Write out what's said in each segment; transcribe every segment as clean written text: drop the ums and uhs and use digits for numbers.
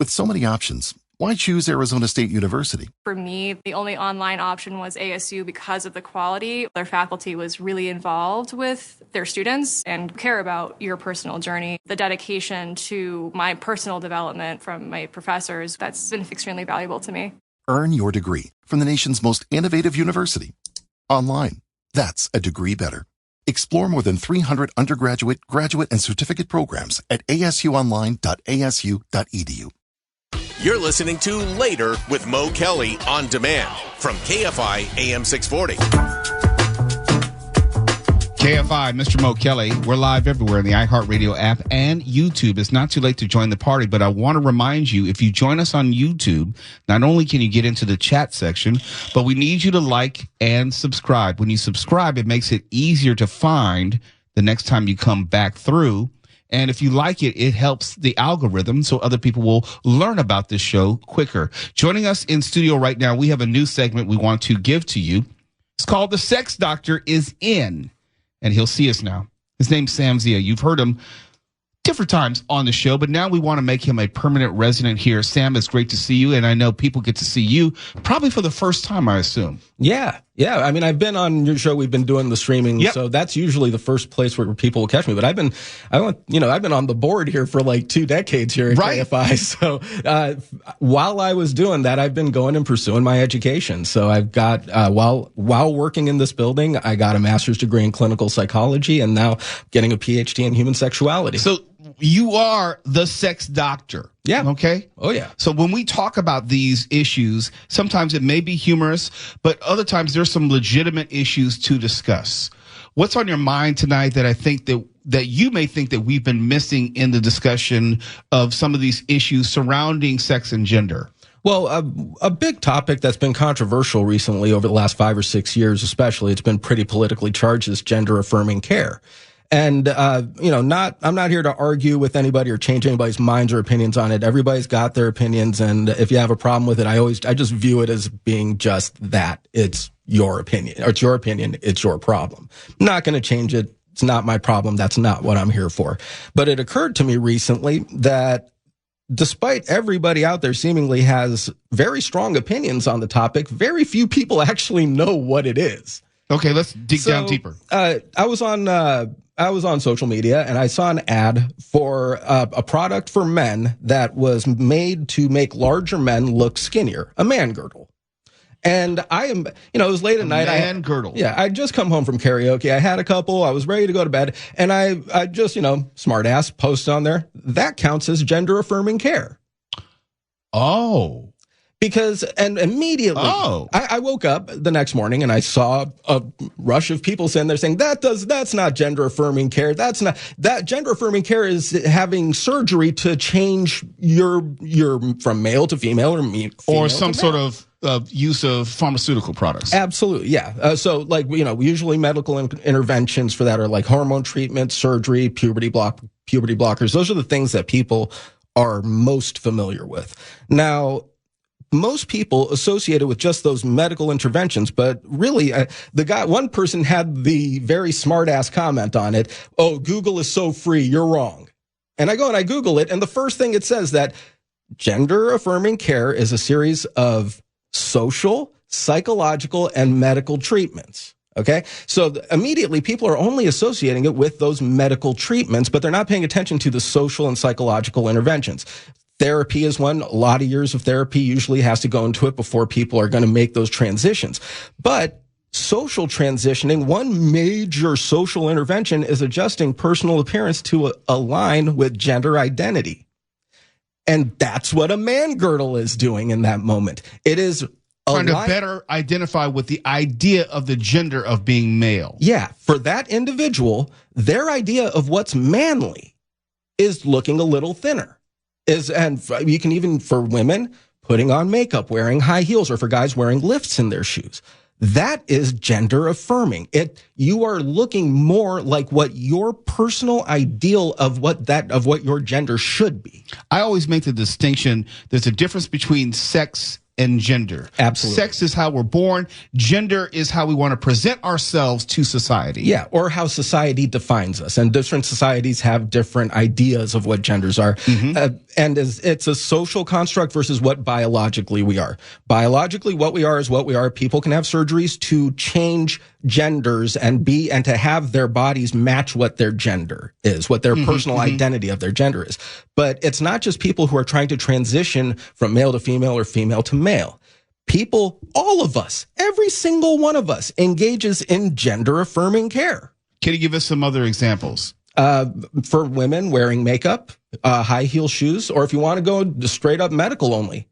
With so many options, why choose Arizona State University? For me, the only online option was ASU because of the quality. Their faculty was really involved with their students and care about your personal journey. The dedication to my personal development from my professors, that's been extremely valuable to me. Earn your degree from the nation's most innovative university. Online. That's a degree better. Explore more than 300 undergraduate, graduate, and certificate programs at asuonline.asu.edu. You're listening to Later with Mo Kelly on demand from KFI AM 640. KFI, Mr. Mo Kelly. We're live everywhere in the iHeartRadio app and YouTube. It's not too late to join the party, but I want to remind you, if you join us on YouTube, not only can you get into the chat section, but we need you to like and subscribe. When you subscribe, it makes it easier to find the next time you come back through. And if you like it, it helps the algorithm so other people will learn about this show quicker. Joining us in studio right now, we have a new segment we want to give to you. It's called The Sex Doctor is In. And he'll see us now. His name's Sam Zia. You've heard him different times on the show, but now we want to make him a permanent resident here. Sam, it's great to see you, and I know people get to see you probably for the first time, I assume. Yeah. I mean, I've been on your show. We've been doing the streaming, so that's usually the first place where people will catch me. But I've been on the board here for like 2 decades here at KFI. So while I was doing that, I've been going and pursuing my education. So I've got while working in this building, I got a master's degree in clinical psychology, and now getting a PhD in human sexuality. So you are the sex doctor. Yeah. Okay. Oh, yeah. So when we talk about these issues, sometimes it may be humorous, but other times there's some legitimate issues to discuss. What's on your mind tonight that I think that you may think that we've been missing in the discussion of some of these issues surrounding sex and gender? Well, a big topic that's been controversial recently over the last 5 or 6 years, especially, it's been pretty politically charged, is gender affirming care. And, I'm not here to argue with anybody or change anybody's minds or opinions on it. Everybody's got their opinions. And if you have a problem with it, I just view it as being just that. It's your opinion, or it's your opinion. It's your problem. I'm not going to change it. It's not my problem. That's not what I'm here for. But it occurred to me recently that despite everybody out there seemingly has very strong opinions on the topic, very few people actually know what it is. Okay, let's dig down deeper. I was on social media and I saw an ad for a product for men that was made to make larger men look skinnier, a man girdle. And it was late at night. Man girdle. Yeah, I'd just come home from karaoke. I had a couple. I was ready to go to bed. And I just, smart ass post on there. That counts as gender affirming care. Oh. Because, and immediately, I woke up the next morning and I saw a rush of people saying that's not gender affirming care. That gender affirming care is having surgery to change your from male to female or some sort of use of pharmaceutical products. Absolutely. Yeah. So usually medical interventions for that are like hormone treatment, surgery, puberty blockers. Those are the things that people are most familiar with. Now, most people associate it with just those medical interventions, but really, one person had the very smart ass comment on it. Oh, Google is so free. You're wrong. And I go and I Google it. And the first thing it says that gender affirming care is a series of social, psychological, and medical treatments. Okay. So immediately people are only associating it with those medical treatments, but they're not paying attention to the social and psychological interventions. Therapy is one. A lot of years of therapy usually has to go into it before people are going to make those transitions. But social transitioning, one major social intervention is adjusting personal appearance to align with gender identity. And that's what a man girdle is doing in that moment. It is trying to better identify with the idea of the gender of being male. Yeah. For that individual, their idea of what's manly is looking a little thinner. And you can even, for women, putting on makeup, wearing high heels, or for guys wearing lifts in their shoes. That is gender affirming. You are looking more like what your personal ideal of what your gender should be. I always make the distinction. There's a difference between sex and gender. Absolutely. Sex is how we're born. Gender is how we want to present ourselves to society. Yeah, or how society defines us. And different societies have different ideas of what genders are. Mm-hmm. and it's a social construct versus what biologically we are. Biologically, what we are is what we are. People can have surgeries to change genders and to have their bodies match what their gender is, what their personal identity of their gender is. But it's not just people who are trying to transition from male to female or female to male. People, all of us, every single one of us engages in gender affirming care. Can you give us some other examples? For women, wearing makeup, high heel shoes, or if you want to go straight up medical only,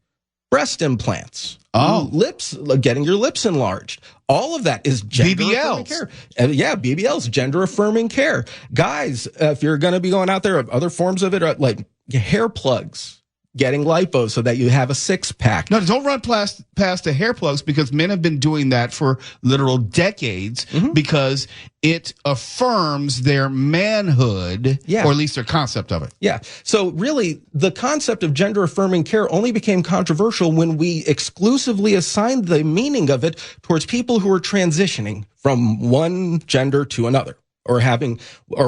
breast implants, lips, getting your lips enlarged. All of that is gender affirming care. Yeah, BBLs, gender affirming care. Guys, if you're going to be going out there, other forms of it are like hair plugs. Getting lipo so that you have a six pack. No, don't run past the hair plugs, because men have been doing that for literal decades because it affirms their manhood, or at least their concept of it. Yeah. So really, the concept of gender affirming care only became controversial when we exclusively assigned the meaning of it towards people who are transitioning from one gender to another. Or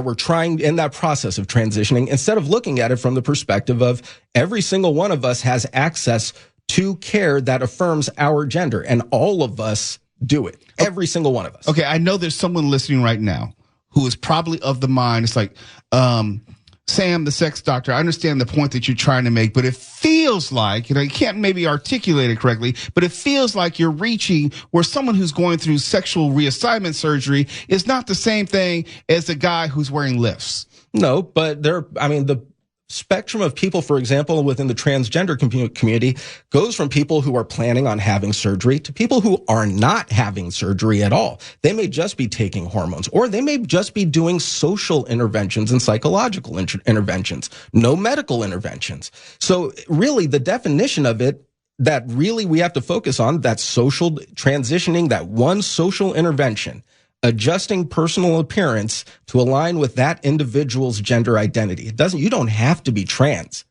we're trying in that process of transitioning, instead of looking at it from the perspective of every single one of us has access to care that affirms our gender, and all of us do it. Every single one of us. Okay, I know there's someone listening right now who is probably of the mind. It's like, Sam, the sex doctor, I understand the point that you're trying to make, but it feels like, you can't maybe articulate it correctly, but it feels like you're reaching where someone who's going through sexual reassignment surgery is not the same thing as the guy who's wearing lifts. No, but the spectrum of people, for example, within the transgender community goes from people who are planning on having surgery to people who are not having surgery at all. They may just be taking hormones, or they may just be doing social interventions and psychological interventions, no medical interventions. So really the definition of it that really we have to focus on, that social transitioning, that one social intervention, adjusting personal appearance to align with that individual's gender identity. You don't have to be trans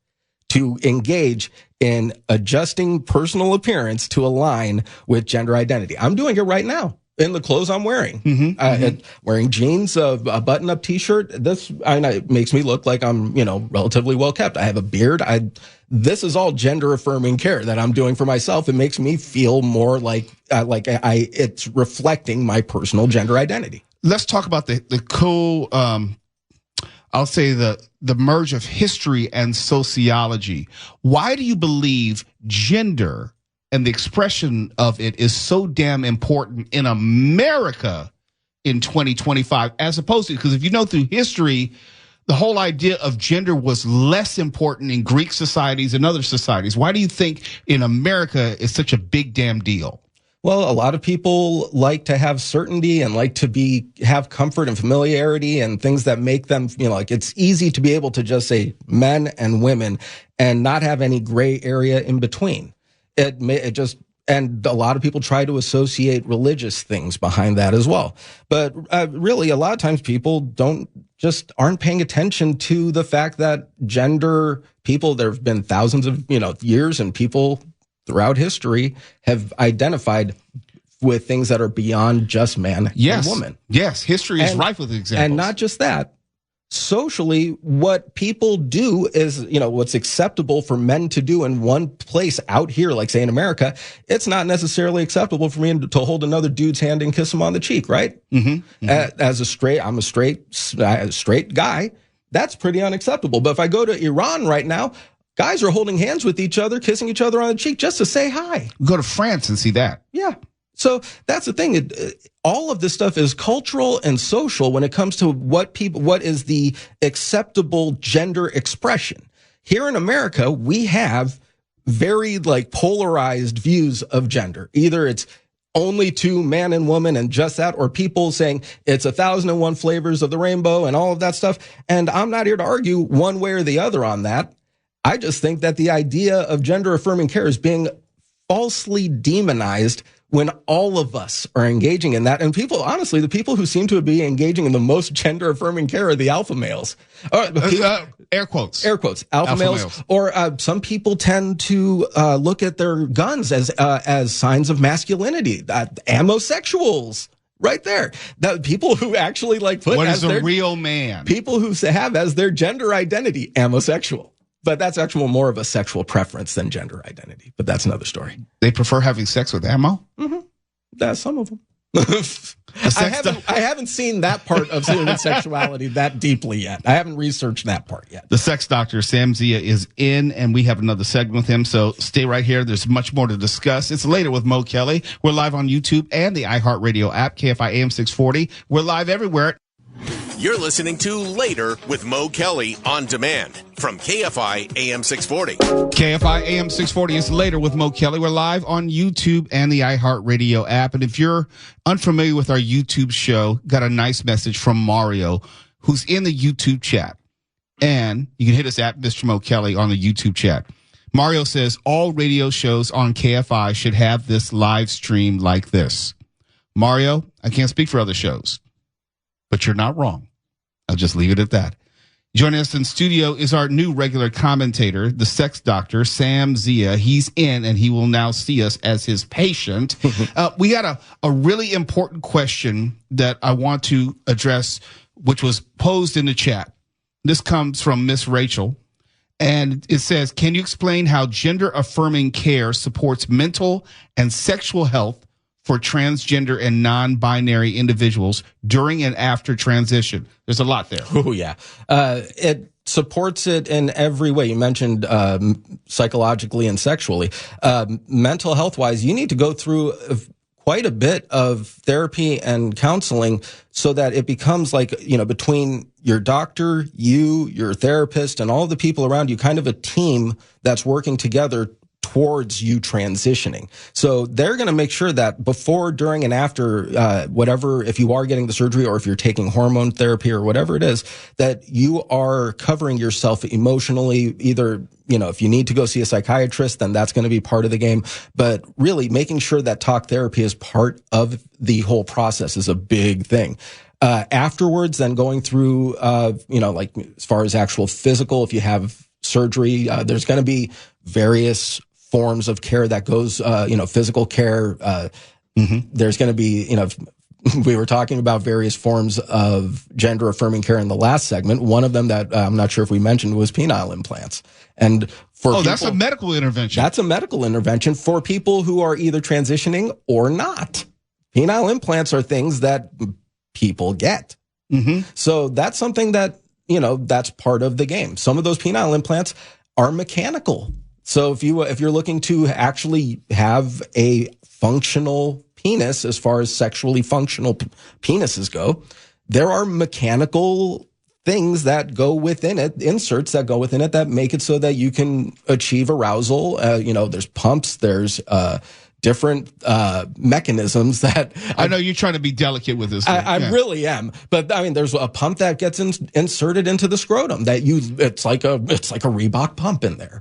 to engage in adjusting personal appearance to align with gender identity. I'm doing it right now in the clothes I'm wearing. Wearing jeans, a button-up t-shirt. It makes me look like I'm, relatively well kept. I have a beard. This is all gender affirming care that I'm doing for myself. It makes me feel more like it's reflecting my personal gender identity. Let's talk about the cool, I'll say the merge of history and sociology. Why do you believe gender and the expression of it is so damn important in America in 2025, as opposed to, because if you know through history, the whole idea of gender was less important in Greek societies and other societies. Why do you think in America it's such a big damn deal? Well, a lot of people like to have certainty and like to have comfort and familiarity and things that make them, it's easy to be able to just say men and women and not have any gray area in between. And a lot of people try to associate religious things behind that as well. But really, a lot of times people aren't paying attention to the fact that gender people, there have been thousands of, years, and people throughout history have identified with things that are beyond just man and woman. Yes, history is rife with examples. And not just that. Socially, what people do is, what's acceptable for men to do in one place out here, like say in America, it's not necessarily acceptable for me to hold another dude's hand and kiss him on the cheek, right? I'm a straight guy. That's pretty unacceptable. But if I go to Iran right now, guys are holding hands with each other, kissing each other on the cheek just to say hi. Go to France and see that. Yeah. So that's the thing. All of this stuff is cultural and social when it comes to what is the acceptable gender expression. Here in America, we have very polarized views of gender. Either it's only to man and woman and just that, or people saying it's 1,001 flavors of the rainbow and all of that stuff. And I'm not here to argue one way or the other on that. I just think that the idea of gender affirming care is being falsely demonized when all of us are engaging in that. And people, honestly, the people who seem to be engaging in the most gender affirming care are the alpha males. Air quotes. Alpha males. Or some people tend to look at their guns as signs of masculinity. Amosexuals. Right there. That people who actually put what is a real man? People who have as their gender identity amosexual. But that's actually more of a sexual preference than gender identity. But that's another story. They prefer having sex with ammo? That's some of them. I haven't seen that part of human sexuality that deeply yet. I haven't researched that part yet. The sex doctor, Sam Zia, is in, and we have another segment with him, so stay right here. There's much more to discuss. It's Later with Mo Kelly. We're live on YouTube and the iHeartRadio app, KFI AM 640. We're live everywhere. You're listening to Later with Mo Kelly on demand from KFI AM 640. KFI AM 640 is Later with Mo Kelly. We're live on YouTube and the iHeartRadio app. And if you're unfamiliar with our YouTube show, got a nice message from Mario, who's in the YouTube chat. And you can hit us at Mr. Mo Kelly on the YouTube chat. Mario says all radio shows on KFI should have this live stream like this. Mario, I can't speak for other shows, but you're not wrong. I'll just leave it at that. Joining us in studio is our new regular commentator, the sex doctor, Sam Zia. He's in, and he will now see us as his patient. We got a really important question that I want to address, which was posed in the chat. This comes from Miss Rachel, and it says, can you explain how gender-affirming care supports mental and sexual health for transgender and non-binary individuals during and after transition? There's a lot there. Oh, yeah. It supports it in every way. You mentioned psychologically and sexually. Mental health-wise, you need to go through quite a bit of therapy and counseling so that it becomes like, between your doctor, your therapist, and all the people around you, kind of a team that's working together towards you transitioning. So they're going to make sure that before, during, and after whatever, if you are getting the surgery or if you're taking hormone therapy or whatever it is, that you are covering yourself emotionally. Either, if you need to go see a psychiatrist, then that's going to be part of the game. But really making sure that talk therapy is part of the whole process is a big thing. Afterwards, then going through, like as far as actual physical, if you have surgery, there's going to be various forms of care that goes, physical care. There's going to be, we were talking about various forms of gender affirming care in the last segment. One of them that I'm not sure if we mentioned was penile implants. And for people, that's a medical intervention. That's a medical intervention for people who are either transitioning or not. Penile implants are things that people get. So that's something that, that's part of the game. Some of those penile implants are mechanical. So if you're looking to actually have a functional penis, as far as sexually functional penises go, there are mechanical things that go within it, inserts that go within it that make it so that you can achieve arousal. There's pumps, there's different mechanisms that I know you're trying to be delicate with this. I really am, but there's a pump that gets inserted into the scrotum that it's like a Reebok pump in there.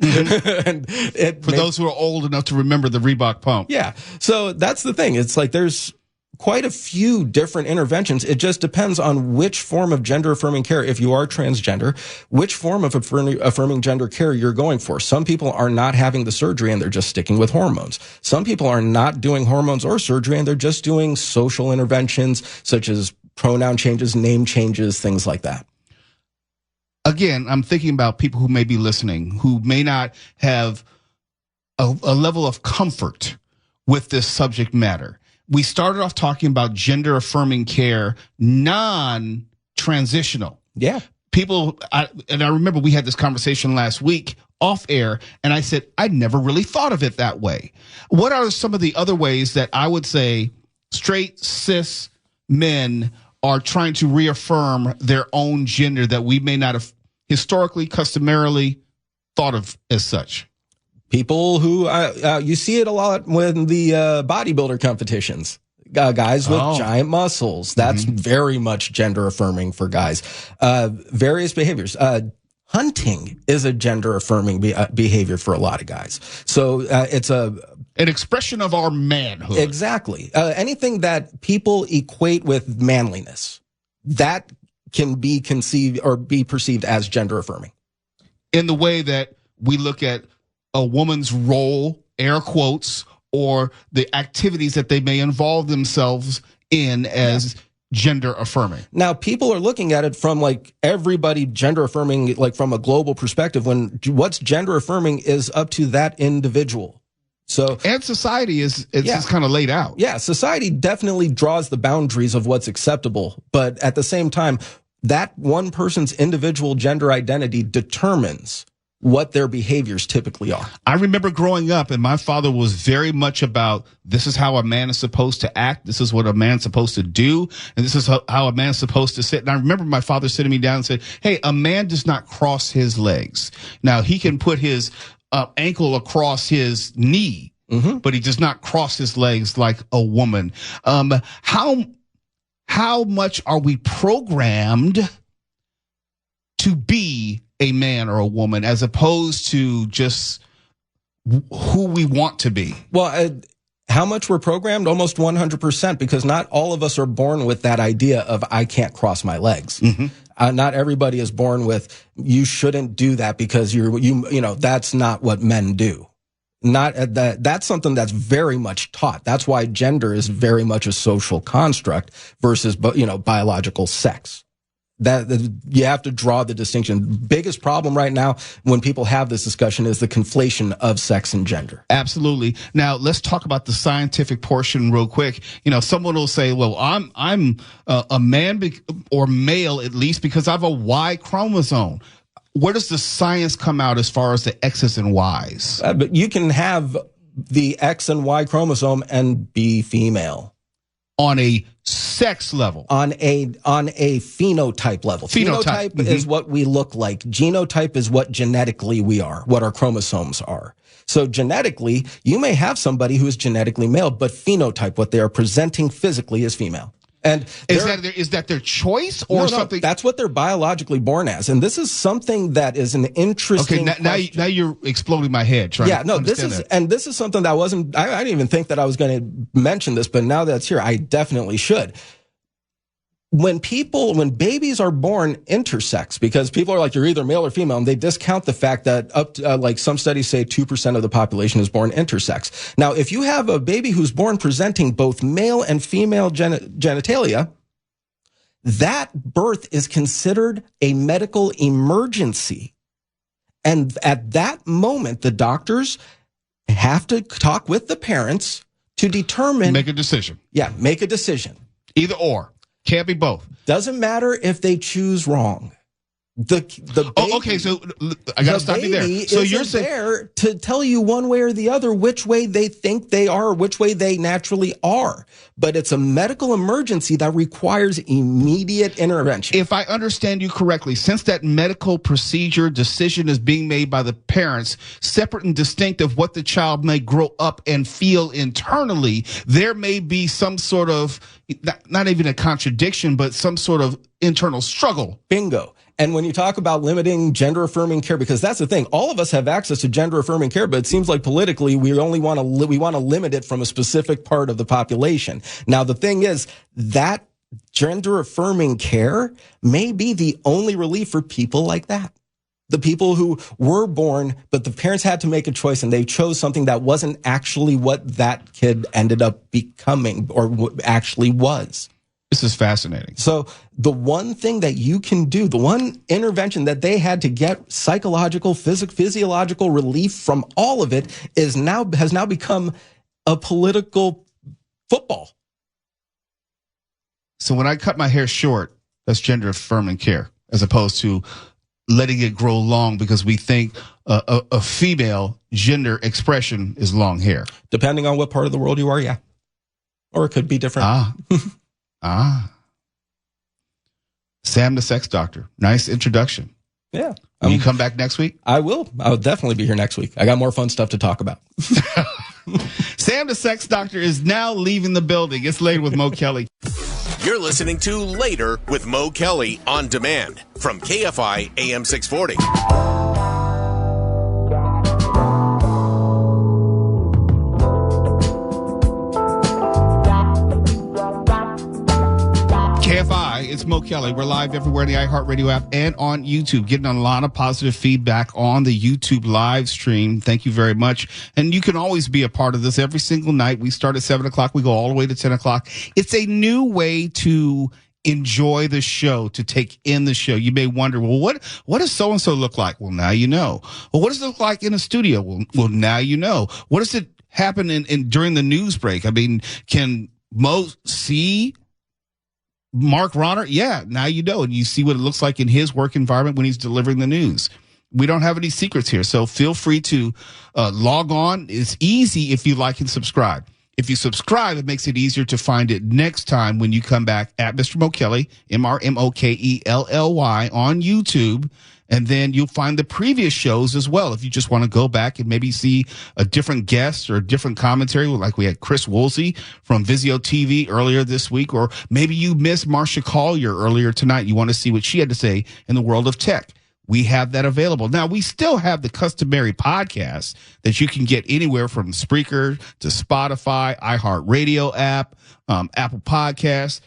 And for those who are old enough to remember the Reebok pump. Yeah. So that's the thing. It's like there's quite a few different interventions. It just depends on which form of gender affirming care, if you are transgender, which form of affirming gender care you're going for. Some people are not having the surgery and they're just sticking with hormones. Some people are not doing hormones or surgery and they're just doing social interventions such as pronoun changes, name changes, things like that. Again, I'm thinking about people who may be listening, who may not have a level of comfort with this subject matter. We started off talking about gender affirming care, non-transitional. Yeah. People, I remember we had this conversation last week off air, and I said, I never really thought of it that way. What are some of the other ways that I would say straight cis men are trying to reaffirm their own gender that we may not have historically, customarily thought of as such? People who, you see it a lot when the bodybuilder competitions, guys with giant muscles. That's very much gender affirming for guys. Various behaviors. Hunting is a gender affirming behavior for a lot of guys. So it's an expression of our manhood. Exactly. Anything that people equate with manliness, that can be conceived or be perceived as gender affirming. In the way that we look at a woman's role, air quotes, or the activities that they may involve themselves in as gender affirming. Now, people are looking at it from like everybody gender affirming, like from a global perspective, when what's gender affirming is up to that individual. So, and society is kind of laid out. Yeah, society definitely draws the boundaries of what's acceptable. But at the same time, that one person's individual gender identity determines what their behaviors typically are. I remember growing up, and my father was very much about, this is how a man is supposed to act, this is what a man's supposed to do, and this is how a man's supposed to sit. And I remember my father sitting me down and said, hey, a man does not cross his legs. Now, he can put his ankle across his knee, but he does not cross his legs like a woman. How much are we programmed to be a man or a woman as opposed to just who we want to be? Well, how much we're programmed? Almost 100%, because not all of us are born with that idea of I can't cross my legs. Not everybody is born with you shouldn't do that because you know that's not what men do. Not that. That's something that's very much taught. That's why gender is very much a social construct versus biological sex. That you have to draw the distinction. Biggest problem right now when people have this discussion is the conflation of sex and gender. Absolutely. Now let's talk about the scientific portion real quick. Someone will say, well, I'm a man or male at least because I have a Y chromosome. Where does the science come out as far as the X's and Y's? But you can have the X and Y chromosome and be female. On a sex level, on a phenotype level. Phenotype is what we look like. Genotype is what genetically we are, what our chromosomes are. So genetically, you may have somebody who is genetically male, but phenotype, what they are presenting physically, is female. And is that their choice or something? That's what they're biologically born as. And this is something that is an interesting. Okay, now you're exploding my head. This is something that I didn't even think that I was going to mention this, but now that it's here, I definitely should. When babies are born intersex, because people are like, you're either male or female, and they discount the fact that up to, like some studies say 2% of the population is born intersex. Now, if you have a baby who's born presenting both male and female genitalia, that birth is considered a medical emergency. And at that moment, the doctors have to talk with the parents to determine. Make a decision. Yeah, make a decision. Either or. Can't be both. Doesn't matter if they choose wrong. The baby, okay, so I got to stop you there. So you're saying there to tell you one way or the other which way they think they are or which way they naturally are. But it's a medical emergency that requires immediate intervention. If I understand you correctly, since that medical procedure decision is being made by the parents, separate and distinct of what the child may grow up and feel internally, there may be some sort of, not even a contradiction, but some sort of internal struggle. Bingo. And when you talk about limiting gender affirming care, because that's the thing, all of us have access to gender affirming care, but it seems like politically we only want to limit it from a specific part of the population. Now, the thing is that gender affirming care may be the only relief for people like that. The people who were born, but the parents had to make a choice and they chose something that wasn't actually what that kid ended up becoming or actually was. This is fascinating. So the one thing that you can do, the one intervention that they had to get psychological, physiological relief from all of it has now become a political football. So when I cut my hair short, that's gender affirming care, as opposed to letting it grow long because we think a female gender expression is long hair. Depending on what part of the world you are, yeah. Or it could be different. Sam the Sex Doctor. Nice introduction. Yeah. Will you come back next week? I will. I'll definitely be here next week. I got more fun stuff to talk about. Sam the Sex Doctor is now leaving the building. It's Later with Mo Kelly. You're listening to Later with Mo Kelly on demand from KFI AM 640. KFI, it's Mo Kelly. We're live everywhere in the iHeartRadio app and on YouTube, getting a lot of positive feedback on the YouTube live stream. Thank you very much. And you can always be a part of this every single night. We start at 7 o'clock. We go all the way to 10 o'clock. It's a new way to enjoy the show, to take in the show. You may wonder, well, what does so-and-so look like? Well, now you know. Well, what does it look like in a studio? Well, now you know. What does it happen in during the news break? I mean, can Mo see Mark Ronner? Yeah, now you know, and you see what it looks like in his work environment when he's delivering the news. We don't have any secrets here, so feel free to log on. It's easy if you like and subscribe. If you subscribe, it makes it easier to find it next time when you come back at Mr. Mo Kelly, MrMokelly, on YouTube. And then you'll find the previous shows as well. If you just want to go back and maybe see a different guest or a different commentary, like we had Chris Woolsey from Vizio TV earlier this week, or maybe you missed Marcia Collier earlier tonight. You want to see what she had to say in the world of tech. We have that available. Now, we still have the customary podcasts that you can get anywhere from Spreaker to Spotify, iHeartRadio app, Apple Podcasts.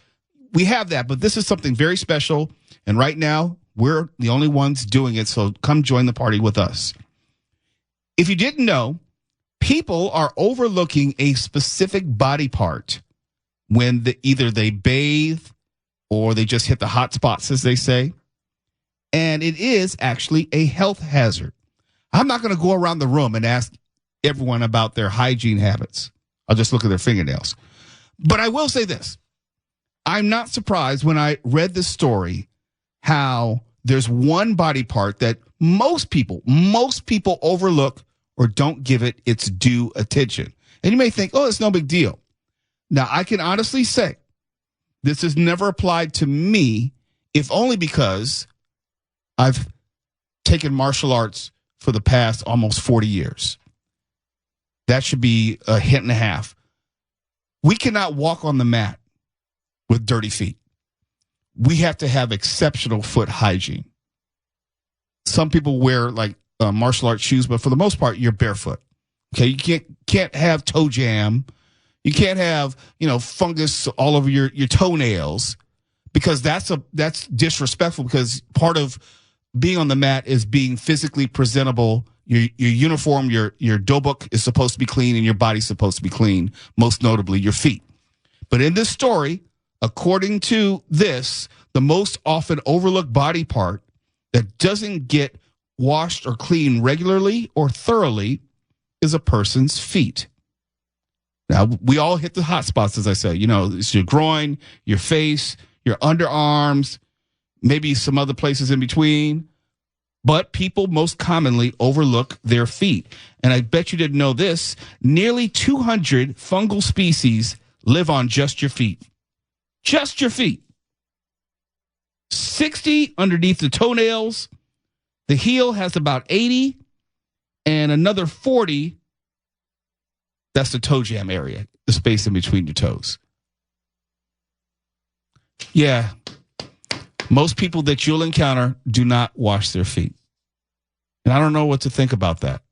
We have that, but this is something very special. And right now, we're the only ones doing it, so come join the party with us. If you didn't know, people are overlooking a specific body part when either they bathe or they just hit the hot spots, as they say. And it is actually a health hazard. I'm not going to go around the room and ask everyone about their hygiene habits. I'll just look at their fingernails. But I will say this. I'm not surprised when I read this story how there's one body part that most people overlook or don't give it its due attention. And you may think, oh, it's no big deal. Now, I can honestly say this has never applied to me, if only because I've taken martial arts for the past almost 40 years. That should be a hint and a half. We cannot walk on the mat with dirty feet. We have to have exceptional foot hygiene. Some people wear like martial arts shoes, but for the most part, you're barefoot. Okay, you can't have toe jam. You can't have, fungus all over your toenails, because that's disrespectful, because part of being on the mat is being physically presentable. Your uniform, your dobuk is supposed to be clean, and your body's supposed to be clean, most notably your feet. But in this story, according to this, the most often overlooked body part that doesn't get washed or cleaned regularly or thoroughly is a person's feet. Now, we all hit the hot spots, as I say. It's your groin, your face, your underarms, maybe some other places in between. But people most commonly overlook their feet. And I bet you didn't know this. Nearly 200 fungal species live on just your feet. Just your feet. 60 underneath the toenails. The heel has about 80. And another 40, that's the toe jam area, the space in between your toes. Yeah. Most people that you'll encounter do not wash their feet. And I don't know what to think about that.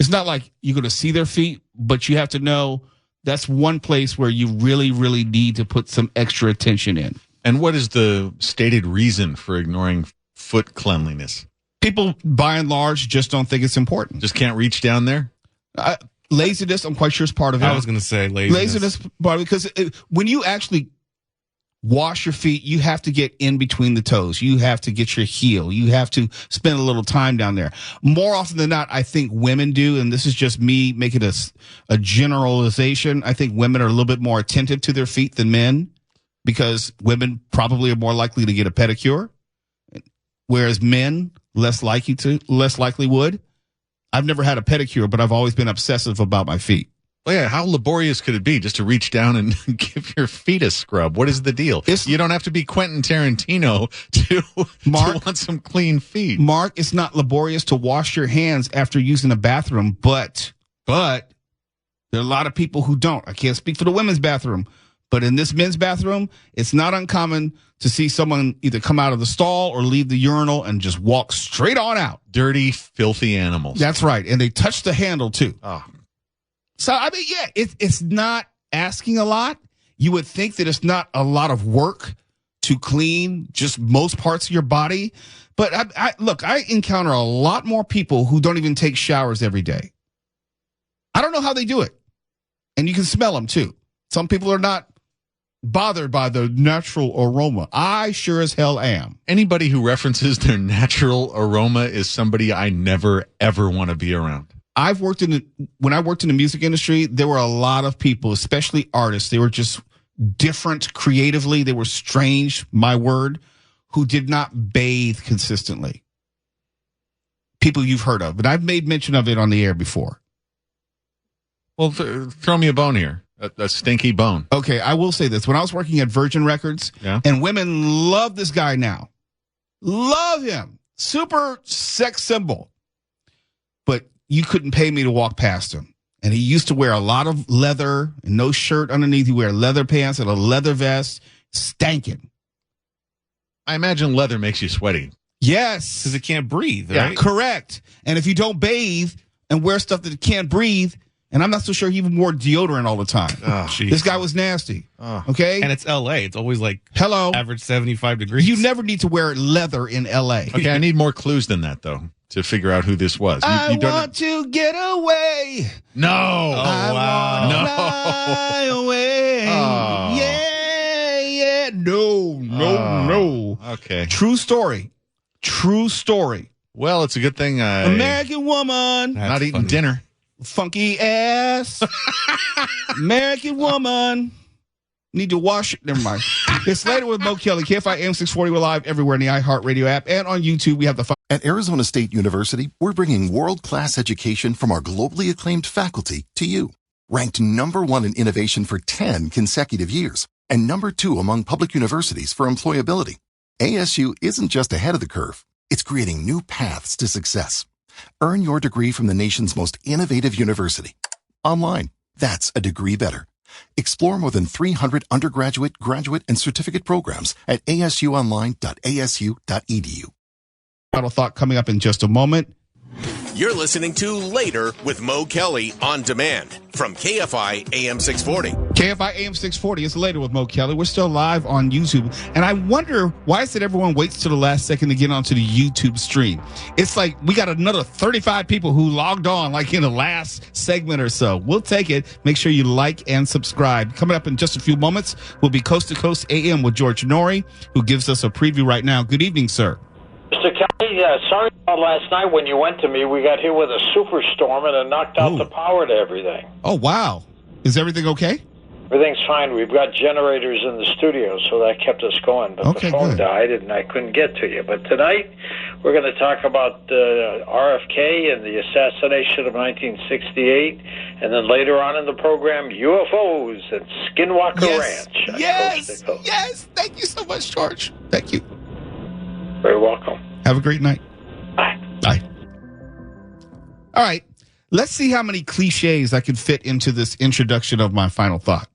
It's not like you're going to see their feet, but you have to know that's one place where you really, really need to put some extra attention in. And what is the stated reason for ignoring foot cleanliness? People, by and large, just don't think it's important. Just can't reach down there? Laziness, I'm quite sure, is part of it. I was going to say laziness. Laziness, because when you actually wash your feet, you have to get in between the toes. You have to get your heel. You have to spend a little time down there. More often than not, I think women do, and this is just me making a generalization. I think women are a little bit more attentive to their feet than men, because women probably are more likely to get a pedicure, whereas men less likely would. I've never had a pedicure, but I've always been obsessive about my feet. Well, yeah, how laborious could it be just to reach down and give your feet a scrub? What is the deal? You don't have to be Quentin Tarantino to want some clean feet. Mark, it's not laborious to wash your hands after using a bathroom, but there are a lot of people who don't. I can't speak for the women's bathroom, but in this men's bathroom, it's not uncommon to see someone either come out of the stall or leave the urinal and just walk straight on out. Dirty, filthy animals. That's right. And they touch the handle, too. Oh. So, I mean, yeah, it's not asking a lot. You would think that it's not a lot of work to clean just most parts of your body. But I encounter a lot more people who don't even take showers every day. I don't know how they do it. And you can smell them too. Some people are not bothered by the natural aroma. I sure as hell am. Anybody who references their natural aroma is somebody I never, ever want to be around. When I worked in the music industry, there were a lot of people, especially artists. They were just different creatively. They were strange, my word, who did not bathe consistently. People you've heard of, but I've made mention of it on the air before. Well, throw me a bone here. A stinky bone. Okay, I will say this. When I was working at Virgin Records, and women love this guy now. Love him. Super sex symbol. But you couldn't pay me to walk past him. And he used to wear a lot of leather and no shirt underneath. He wear leather pants and a leather vest. Stankin'. I imagine leather makes you sweaty. Yes. Because it can't breathe, right? Yeah, correct. And if you don't bathe and wear stuff that can't breathe, and I'm not so sure he even wore deodorant all the time. Oh, this guy was nasty. Okay? And it's L.A. It's always like average 75 degrees. You never need to wear leather in L.A. Okay, I need more clues than that, though, to figure out who this was. I want to get away. No. I want to fly away. Oh. Yeah. No. Okay. True story. Well, it's a good thing American woman. not eating dinner. Funky ass. American woman. Need to wash it. Never mind. It's Later with Mo Kelly. KFI AM 640. We're live everywhere in the iHeartRadio app and on YouTube. We have the At Arizona State University, we're bringing world-class education from our globally acclaimed faculty to you. Ranked #1 in innovation for 10 consecutive years and #2 among public universities for employability. ASU isn't just ahead of the curve. It's creating new paths to success. Earn your degree from the nation's most innovative university. Online. That's a degree better. Explore more than 300 undergraduate, graduate, and certificate programs at asuonline.asu.edu. final thought coming up in just a moment. You're listening to Later with Mo Kelly on demand from KFI AM 640. KFI AM 640 is Later with Mo Kelly. We're still live on YouTube. And I wonder, why is it everyone waits till the last second to get onto the YouTube stream? It's like we got another 35 people who logged on like in the last segment or so. We'll take it. Make sure you like and subscribe. Coming up in just a few moments will be Coast to Coast AM with George Norrie, who gives us a preview right now. Good evening, sir. Mr. Kelly, sorry about last night when you went to me. We got hit with a superstorm and it knocked out the power to everything. Oh, wow. Is everything okay? Everything's fine. We've got generators in the studio, so that kept us going. But the phone died and I couldn't get to you. But tonight we're going to talk about RFK and the assassination of 1968. And then later on in the program, UFOs and Skinwalker Ranch. Yes. Thank you so much, George. Thank you. Very welcome. Have a great night. Bye. All right. Let's see how many cliches I can fit into this introduction of my final thought.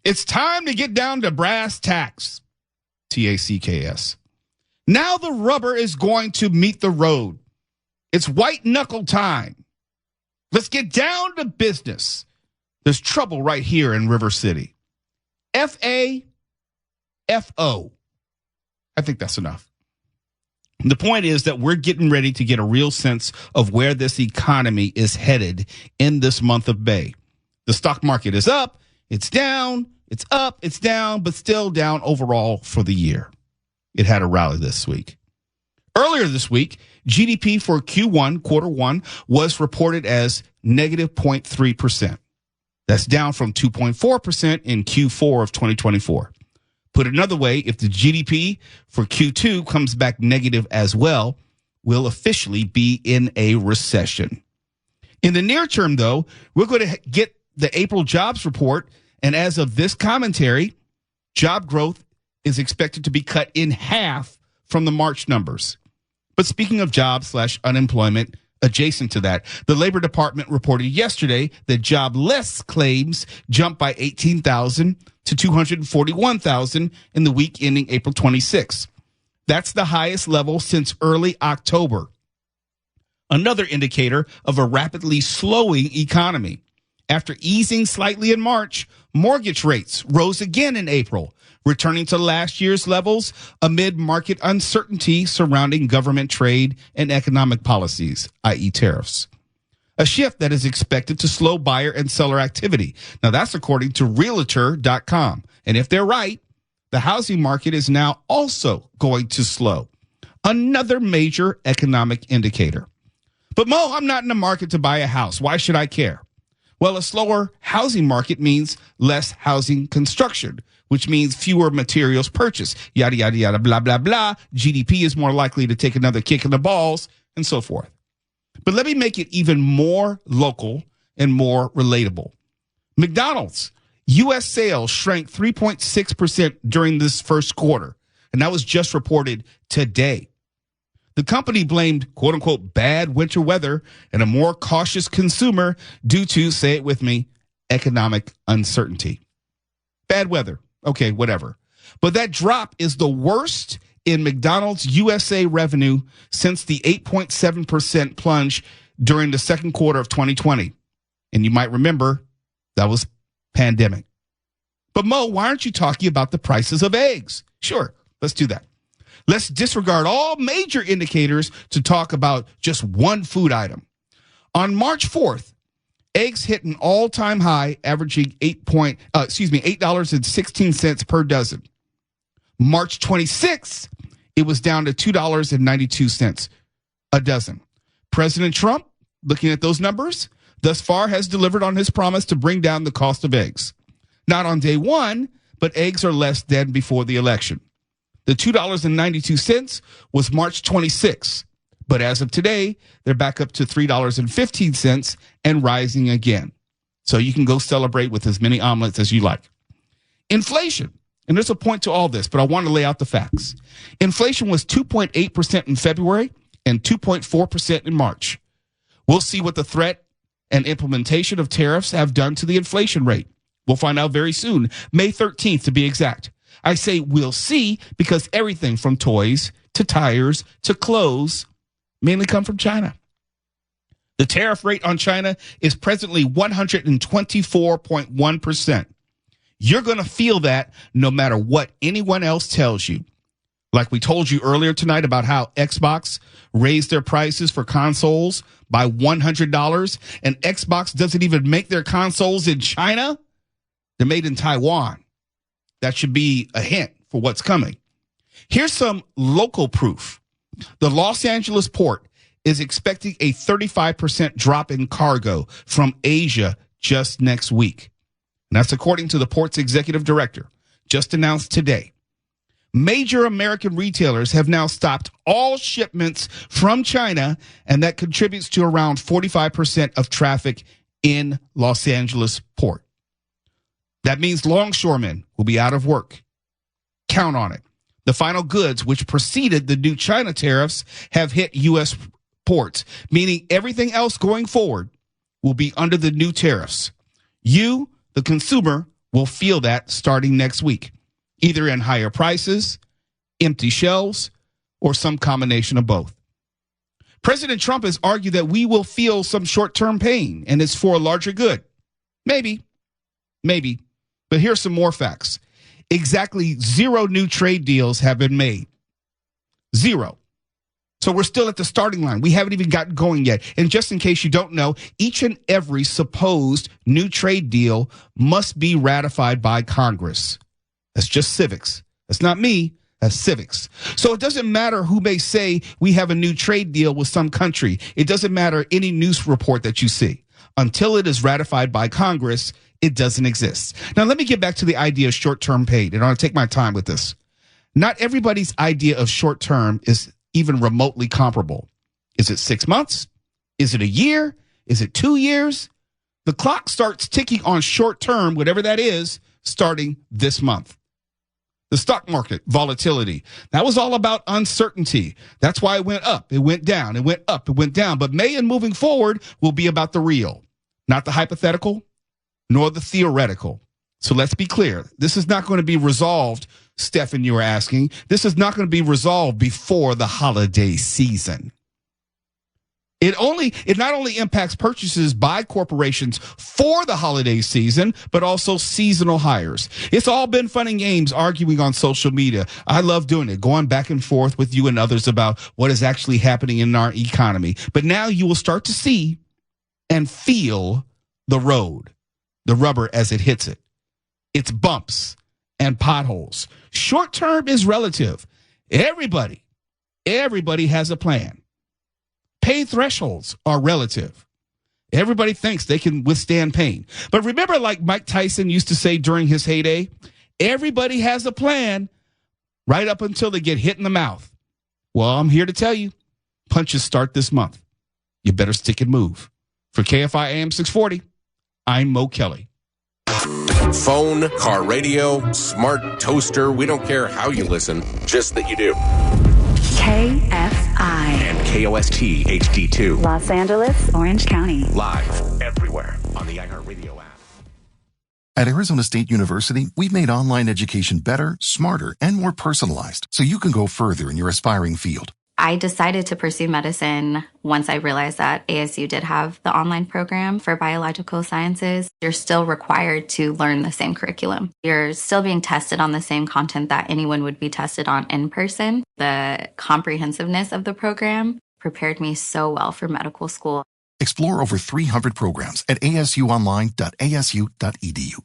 It's time to get down to brass tacks. TACKS. Now the rubber is going to meet the road. It's white knuckle time. Let's get down to business. There's trouble right here in River City. FAFO. I think that's enough. The point is that we're getting ready to get a real sense of where this economy is headed in this month of May. The stock market is up, it's down, it's up, it's down, but still down overall for the year. It had a rally this week. Earlier this week, GDP for Q1, quarter one, was reported as negative 0.3%. That's down from 2.4% in Q4 of 2024. Put another way, if the GDP for Q2 comes back negative as well, we'll officially be in a recession. In the near term, though, we're going to get the April jobs report, and as of this commentary, job growth is expected to be cut in half from the March numbers. But speaking of jobs/unemployment, adjacent to that, the Labor Department reported yesterday that jobless claims jumped by 18,000 to 241,000 in the week ending April 26. That's the highest level since early October. Another indicator of a rapidly slowing economy. After easing slightly in March, mortgage rates rose again in April, returning to last year's levels amid market uncertainty surrounding government trade and economic policies, i.e. tariffs. A shift that is expected to slow buyer and seller activity. Now, that's according to Realtor.com. And if they're right, the housing market is now also going to slow. Another major economic indicator. But Mo, I'm not in the market to buy a house. Why should I care? Well, a slower housing market means less housing construction, which means fewer materials purchased, yada, yada, yada, blah, blah, blah. GDP is more likely to take another kick in the balls and so forth. But let me make it even more local and more relatable. McDonald's U.S. sales shrank 3.6% during this first quarter, and that was just reported today. The company blamed, quote unquote, bad winter weather and a more cautious consumer due to, say it with me, economic uncertainty. Bad weather. Okay, whatever. But that drop is the worst in McDonald's USA revenue since the 8.7% plunge during the second quarter of 2020. And you might remember that was pandemic. But Mo, why aren't you talking about the prices of eggs? Sure, let's do that. Let's disregard all major indicators to talk about just one food item. On March 4th, eggs hit an all-time high, averaging $8.16 per dozen. March 26th, it was down to $2.92 a dozen. President Trump, looking at those numbers, thus far has delivered on his promise to bring down the cost of eggs. Not on day one, but eggs are less than before the election. The $2.92 was March 26th, but as of today, they're back up to $3.15 and rising again. So you can go celebrate with as many omelets as you like. Inflation, and there's a point to all this, but I want to lay out the facts. Inflation was 2.8% in February and 2.4% in March. We'll see what the threat and implementation of tariffs have done to the inflation rate. We'll find out very soon, May 13th to be exact. I say we'll see because everything from toys to tires to clothes mainly come from China. The tariff rate on China is presently 124.1%. You're going to feel that no matter what anyone else tells you. Like we told you earlier tonight about how Xbox raised their prices for consoles by $100, and Xbox doesn't even make their consoles in China. They're made in Taiwan. That should be a hint for what's coming. Here's some local proof. The Los Angeles port is expecting a 35% drop in cargo from Asia just next week. And that's according to the port's executive director, just announced today. Major American retailers have now stopped all shipments from China, and that contributes to around 45% of traffic in Los Angeles port. That means longshoremen will be out of work. Count on it. The final goods, which preceded the new China tariffs, have hit U.S. ports, meaning everything else going forward will be under the new tariffs. You, the consumer, will feel that starting next week, either in higher prices, empty shelves, or some combination of both. President Trump has argued that we will feel some short-term pain, and it's for a larger good. Maybe. But here's some more facts. Exactly 0 new trade deals have been made. 0. So we're still at the starting line. We haven't even gotten going yet. And just in case you don't know, each and every supposed new trade deal must be ratified by Congress. That's just civics. That's not me. That's civics. So it doesn't matter who may say we have a new trade deal with some country. It doesn't matter any news report that you see. Until it is ratified by Congress, it doesn't exist. Now, let me get back to the idea of short-term pain, and I want to take my time with this. Not everybody's idea of short-term is even remotely comparable. Is it 6 months? Is it a year? Is it 2 years? The clock starts ticking on short-term, whatever that is, starting this month. The stock market volatility, that was all about uncertainty. That's why it went up, it went down, it went up, it went down. But May and moving forward will be about the real, not the hypothetical, nor the theoretical. So let's be clear. This is not going to be resolved, Stephen, you were asking. This is not going to be resolved before the holiday season. It not only impacts purchases by corporations for the holiday season, but also seasonal hires. It's all been fun and games arguing on social media. I love doing it, going back and forth with you and others about what is actually happening in our economy. But now you will start to see and feel the road, the rubber as it hits it. It's bumps and potholes. Short term is relative. Everybody has a plan. Pain thresholds are relative. Everybody thinks they can withstand pain. But remember, like Mike Tyson used to say during his heyday, everybody has a plan right up until they get hit in the mouth. Well, I'm here to tell you, punches start this month. You better stick and move. For KFI AM 640, I'm Mo Kelly. Phone, car radio, smart toaster. We don't care how you listen, just that you do. KFI and KOST HD2. Los Angeles, Orange County. Live everywhere on the iHeartRadio app. At Arizona State University, we've made online education better, smarter, and more personalized so you can go further in your aspiring field. I decided to pursue medicine once I realized that ASU did have the online program for biological sciences. You're still required to learn the same curriculum. You're still being tested on the same content that anyone would be tested on in person. The comprehensiveness of the program prepared me so well for medical school. Explore over 300 programs at asuonline.asu.edu.